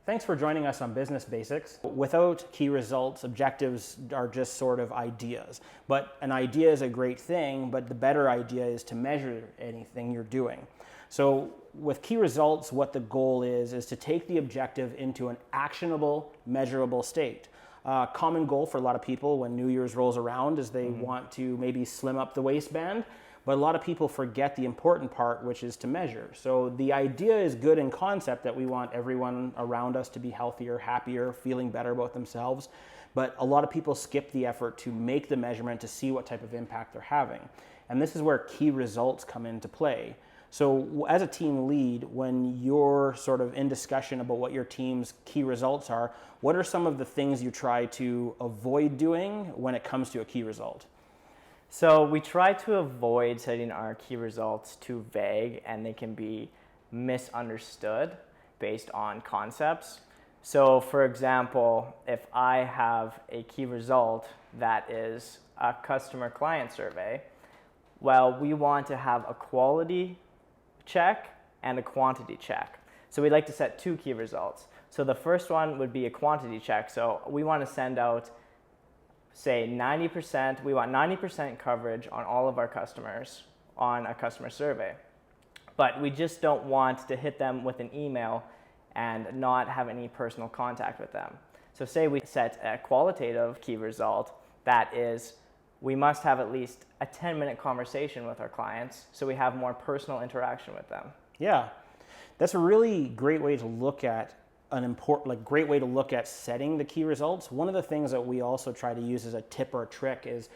Thanks for joining us on Business Basics. Without key results, objectives are just sort of ideas. But an idea is a great thing, but the better idea is to measure anything you're doing. So with key results, what the goal is to take the objective into an actionable, measurable state. Common goal for a lot of people when New Year's rolls around is they want to maybe slim up the waistband, but a lot of people forget the important part, which is to measure. So the idea is good in concept that we want everyone around us to be healthier, happier, feeling better about themselves, but a lot of people skip the effort to make the measurement to see what type of impact they're having. And this is where key results come into play. So as a team lead, when you're sort of in discussion about what your team's key results are, what are some of the things you try to avoid doing when it comes to a key result? So we try to avoid setting our key results too vague, and they can be misunderstood based on concepts. So for example, if I have a key result that is a customer client survey, well, we want to have a quality check and a quantity check. So we'd like to set two key results. So the first one would be a quantity check. So we want to send out, say 90%, we want 90% coverage on all of our customers on a customer survey. But we just don't want to hit them with an email and not have any personal contact with them. So say we set a qualitative key result that is, we must have at least a 10-minute conversation with our clients so we have more personal interaction with them. Yeah, that's a really great way to look at great way to look at setting the key results. One of the things that we also try to use as a tip or a trick is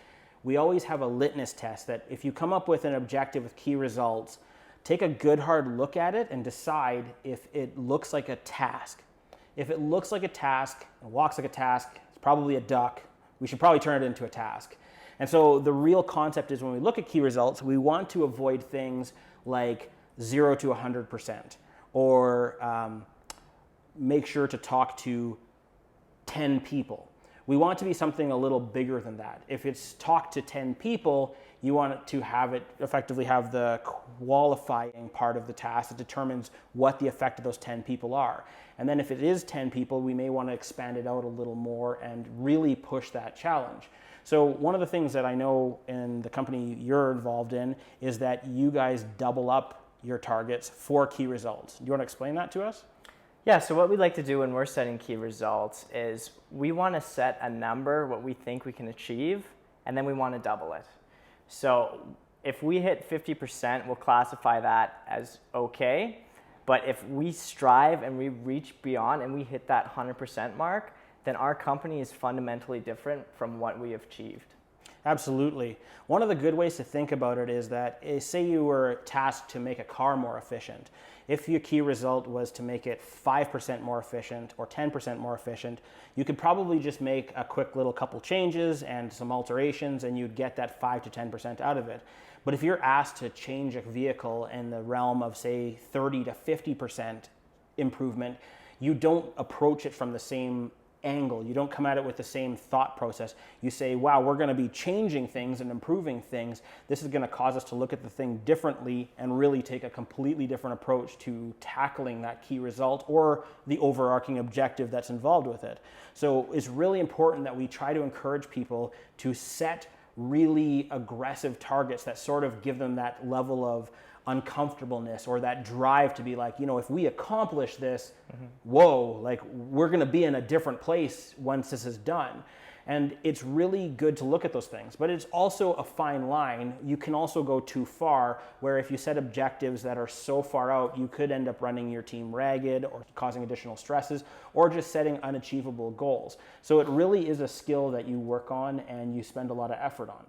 we always have a litmus test that if you come up with an objective with key results, take a good hard look at it and decide if it looks like a task. If it looks like a task and walks like a task, it's probably a duck. We should probably turn it into a task. And so the real concept is when we look at key results, we want to avoid things like 0 to 100% or make sure to talk to 10 people. We want it to be something a little bigger than that. If it's talk to 10 people, you want it to have it effectively have the qualifying part of the task that determines what the effect of those 10 people are. And then if it is 10 people, we may want to expand it out a little more and really push that challenge. So one of the things that I know in the company you're involved in is that you guys double up your targets for key results. Do you want to explain that to us? Yeah, so what we like to do when we're setting key results is we want to set a number, what we think we can achieve, and then we want to double it. So if we hit 50%, we'll classify that as okay. But if we strive and we reach beyond and we hit that 100% mark, then our company is fundamentally different from what we have achieved. Absolutely. One of the good ways to think about it is that, say you were tasked to make a car more efficient. If your key result was to make it 5% more efficient or 10% more efficient, you could probably just make a quick little couple changes and some alterations and you'd get that 5 to 10% out of it. But if you're asked to change a vehicle in the realm of say 30 to 50% improvement, you don't approach it from the same angle. You don't come at it with the same thought process. You say, wow, we're going to be changing things and improving things. This is going to cause us to look at the thing differently and really take a completely different approach to tackling that key result or the overarching objective that's involved with it. So it's really important that we try to encourage people to set really aggressive targets that sort of give them that level of uncomfortableness or that drive to be like, you know, if we accomplish this, whoa, like we're going to be in a different place once this is done. And it's really good to look at those things, but it's also a fine line. You can also go too far where if you set objectives that are so far out, you could end up running your team ragged or causing additional stresses or just setting unachievable goals. So it really is a skill that you work on and you spend a lot of effort on.